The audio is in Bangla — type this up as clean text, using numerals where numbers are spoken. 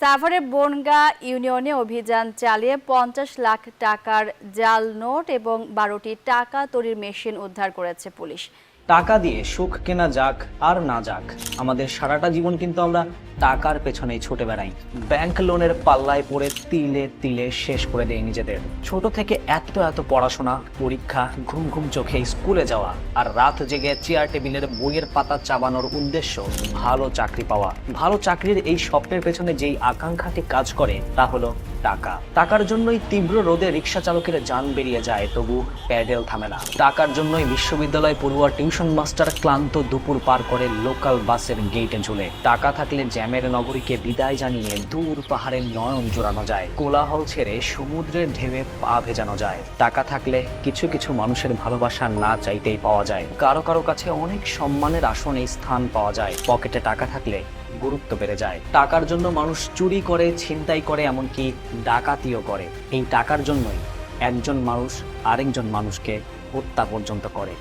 সাভারের বনগাঁ ইউনিয়নে অভিযান চালিয়ে ৫০ লাখ টাকার জাল নোট এবং ১২টি টাকা তৈরির মেশিন উদ্ধার করেছে পুলিশ। টাকা দিয়ে সুখ কেনা যাক আর না যাক, আমাদের সারাটা জীবন কিন্তু আমরা টাকার পেছনেই ছুটে বেড়াই। ব্যাংক লোনের পাল্লায় পড়ে তিলে তিলে শেষ করে দেয় নিজেদের। ছোট থেকে এত পড়াশোনা, পরীক্ষা, ঘুম ঘুম চোখে স্কুলে যাওয়া, আর রাত জেগে চেয়ার টেবিলের বইয়ের পাতা চাবানোর উদ্দেশ্য ভালো চাকরি পাওয়া। ভালো চাকরির এই স্বপ্নের পেছনে যেই আকাঙ্ক্ষাটি কাজ করে তা হলো টাকা। টাকার জন্যই তীব্র রোদে রিক্সা চালকের যান বেরিয়ে যায়, তবু প্যাডেল থামে না। টাকার জন্যই বিশ্ববিদ্যালয় পড়ুয়া টিউশন মাস্টার ক্লান্ত দুপুর পার করে লোকাল বাসের গেটে ঝুলে। টাকা থাকলে জ্যামের নগরীকে বিদায় জানিয়ে দূর পাহাড়ের নয়ন জোড়ানো যায়, কোলাহল ছেড়ে সমুদ্রের ঢেউয়ে পা ভেজানো যায়। টাকা থাকলে কিছু কিছু মানুষের ভালোবাসা না চাইতেই পাওয়া যায়। কারো কারো কাছে অনেক সম্মানের আসনে স্থান পাওয়া যায়। পকেটে টাকা থাকলে গুরুত্ব বেড়ে যায়। টাকার জন্য মানুষ চুরি করে, ছিনতাই করে, এমনকি ডাকাতিও করে। এই টাকার জন্যই একজন মানুষ আরেকজন মানুষকে হত্যা পর্যন্ত করে।